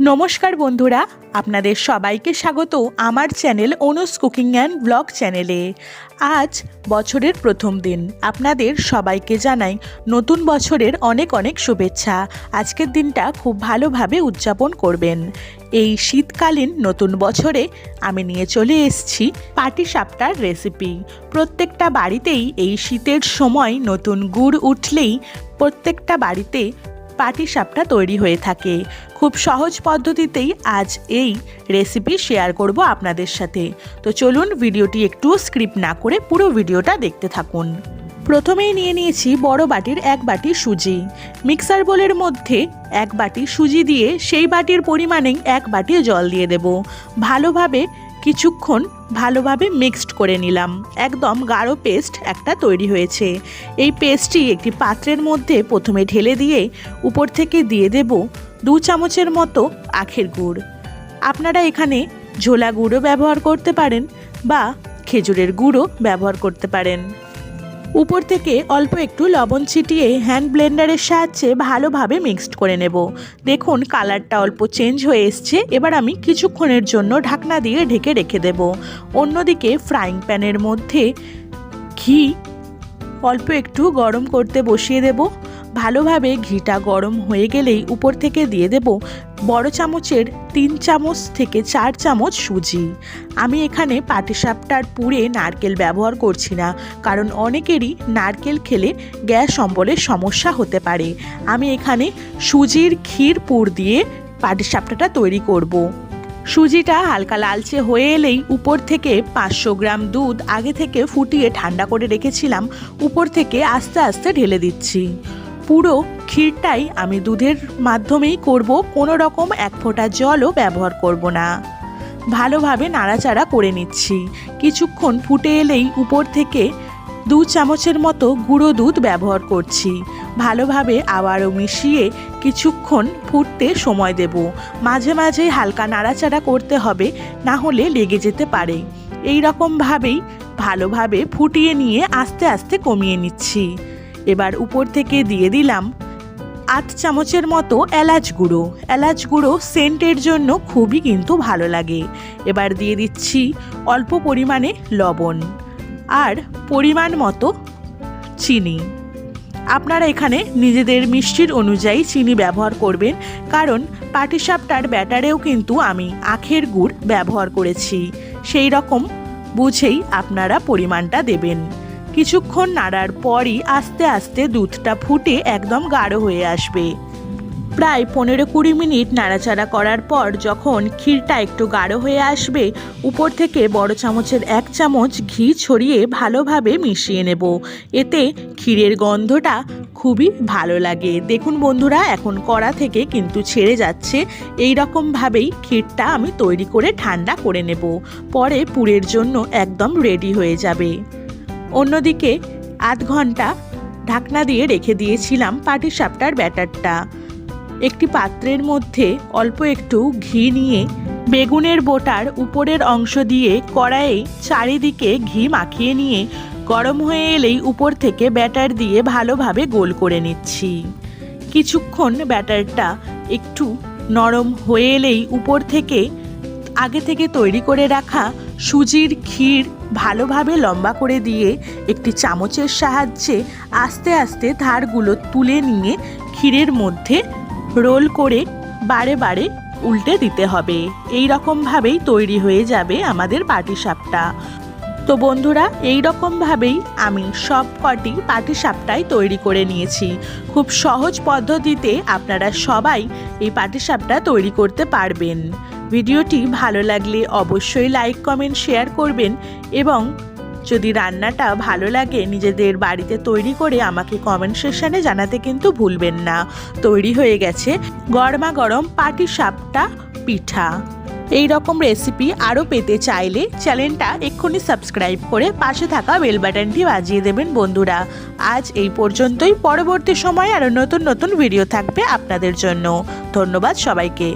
নমস্কার বন্ধুরা, আপনাদের সবাইকে স্বাগত আমার চ্যানেল অনুস কুকিং অ্যান্ড ব্লগ চ্যানেলে। আজ বছরের প্রথম দিন, আপনাদের সবাইকে জানাই নতুন বছরের অনেক অনেক শুভেচ্ছা। আজকের দিনটা খুব ভালোভাবে উদযাপন করবেন। এই শীতকালীন নতুন বছরে আমি নিয়ে চলে এসেছি পাটিসাপটার রেসিপি। প্রত্যেকটা বাড়িতেই এই শীতের সময় নতুন গুড় উঠলেই প্রত্যেকটা বাড়িতে পাটিসাপটা তৈরি হয়ে থাকে। খুব সহজ পদ্ধতিতেই আজ এই রেসিপি শেয়ার করব আপনাদের সাথে। তো চলুন ভিডিওটি একটু স্কিপ না করে পুরো ভিডিওটা দেখতে থাকুন। প্রথমেই নিয়ে নিয়েছি বড় বাটির 1 বাটি সুজি। মিক্সার বোলের মধ্যে 1 বাটি সুজি দিয়ে সেই বাটির পরিমাণে 1 বাটি জল দিয়ে দেব। ভালোভাবে কিছুক্ষণ মিক্সড করে নিলাম। একদম গাঢ় পেস্ট একটা তৈরি হয়েছে। এই পেস্টটি একটি পাত্রের মধ্যে প্রথমে ঢেলে দিয়ে উপর থেকে দিয়ে দেব 2 চামচের মতো আখের গুড়। আপনারা এখানে ঝোলা গুঁড়ো ব্যবহার করতে পারেন বা খেজুরের গুঁড়ো ব্যবহার করতে পারেন। উপর থেকে অল্প একটু লবণ ছিটিয়ে হ্যান্ড ব্লেন্ডারের সাহায্যে ভালোভাবে মিক্সড করে নেব। দেখুন কালারটা অল্প চেঞ্জ হয়ে এসছে। এবার আমি কিছুক্ষণের জন্য ঢাকনা দিয়ে ঢেকে রেখে দেব। অন্যদিকে ফ্রাইং প্যানের মধ্যে ঘি অল্প একটু গরম করতে বসিয়ে দেব। ভালোভাবে ঘিটা গরম হয়ে গেলেই উপর থেকে দিয়ে দেব বড় চামচের 3 চামচ থেকে 4 চামচ সুজি। আমি এখানে পাটিসাপটার পুরে নারকেল ব্যবহার করছি না, কারণ অনেকেরই নারকেল খেলে গ্যাস অম্বলের সমস্যা হতে পারে। আমি এখানে সুজির ক্ষীর পুর দিয়ে পাটিসাপটাটা তৈরি করব। সুজিটা হালকা লালচে হয়ে এলেই উপর থেকে 500 গ্রাম দুধ আগে থেকে ফুটিয়ে ঠান্ডা করে রেখেছিলাম উপর থেকে আস্তে আস্তে ঢেলে দিচ্ছি। পুরো ক্ষীরটাই আমি দুধের মাধ্যমেই করব, কোনো রকম 1 ফোঁটা জলও ব্যবহার করব না। ভালোভাবে নাড়াচাড়া করে নিচ্ছি। কিছুক্ষণ ফুটে এলেই উপর থেকে 2 চামচের মতো গুঁড়ো দুধ ব্যবহার করছি। ভালোভাবে আবারও মিশিয়ে কিছুক্ষণ ফুটতে সময় দেব। মাঝে মাঝে হালকা নাড়াচাড়া করতে হবে, না হলে লেগে যেতে পারে। এই রকমভাবেই ভালোভাবে ফুটিয়ে নিয়ে আস্তে আস্তে কমিয়ে নিচ্ছি। এবার উপর থেকে দিয়ে দিলাম 8 চামচের মতো এলাচ গুঁড়ো। এলাচ গুঁড়ো সেন্টের জন্য খুবই কিন্তু ভালো লাগে। এবার দিয়ে দিচ্ছি অল্প পরিমাণে লবণ আর পরিমাণ মতো চিনি। আপনারা এখানে নিজেদের মিষ্টির অনুযায়ী চিনি ব্যবহার করবেন, কারণ পাটিসাপটার ব্যাটারেও কিন্তু আমি আখের গুড় ব্যবহার করেছি। সেই রকম বুঝেই আপনারা পরিমাণটা দেবেন। কিছুক্ষণ নাড়ার পরই আস্তে আস্তে দুধটা ফুটে একদম গাঢ় হয়ে আসবে। প্রায় 15-20 মিনিট নাড়াচাড়া করার পর যখন ক্ষীরটা একটু গাঢ় হয়ে আসবে, উপর থেকে বড় চামচের 1 চামচ ঘি ছড়িয়ে ভালোভাবে মিশিয়ে নেব। এতে ক্ষীরের গন্ধটা খুবই ভালো লাগে। দেখুন বন্ধুরা, এখন কড়া থেকে কিন্তু ছেড়ে যাচ্ছে। এই রকমভাবেই ক্ষীরটা আমি তৈরি করে ঠান্ডা করে নেব। পরে পুরের জন্য একদম রেডি হয়ে যাবে। অন্যদিকে আধ ঘন্টা ঢাকনা দিয়ে রেখে দিয়েছিলাম পাটিসাপটার ব্যাটারটা। একটি পাত্রের মধ্যে অল্প একটু ঘি নিয়ে বেগুনের বোটার উপরের অংশ দিয়ে কড়াইয়ে চারিদিকে ঘি মাখিয়ে নিয়ে গরম হয়ে এলেই উপর থেকে ব্যাটার দিয়ে ভালোভাবে গোল করে নিচ্ছি। কিছুক্ষণ ব্যাটারটা একটু নরম হয়ে এলেই উপর থেকে আগে থেকে তৈরি করে রাখা সুজির ক্ষীর ভালোভাবে লম্বা করে দিয়ে একটি চামচের সাহায্যে আস্তে আস্তে ধারগুলো তুলে নিয়ে ক্ষীরের মধ্যে রোল করে বারে বারে উল্টে দিতে হবে। এই রকমভাবেই তৈরি হয়ে যাবে আমাদের পাটিসাপটা। তো বন্ধুরা, এই রকমভাবেই আমি সব কটি পাটিসাপটাই তৈরি করে নিয়েছি। খুব সহজ পদ্ধতিতে আপনারা সবাই এই পাটিসাপটা তৈরি করতে পারবেন। ভিডিওটি ভালো লাগলে অবশ্যই লাইক কমেন্ট শেয়ার করবেন, এবং যদি রান্নাটা ভালো লাগে নিজেদের বাড়িতে তৈরি করে আমাকে কমেন্ট সেকশানে জানাতে কিন্তু ভুলবেন না। তৈরি হয়ে গেছে গরমা গরম পাটিসাপটা পিঠা। এই রকম রেসিপি আরও পেতে চাইলে চ্যানেলটা এক্ষুনি সাবস্ক্রাইব করে পাশে থাকা বেল বাটনটি বাজিয়ে দেবেন বন্ধুরা। আজ এই পর্যন্তই। পরবর্তী সময়ে আরও নতুন নতুন ভিডিও থাকবে আপনাদের জন্য। ধন্যবাদ সবাইকে।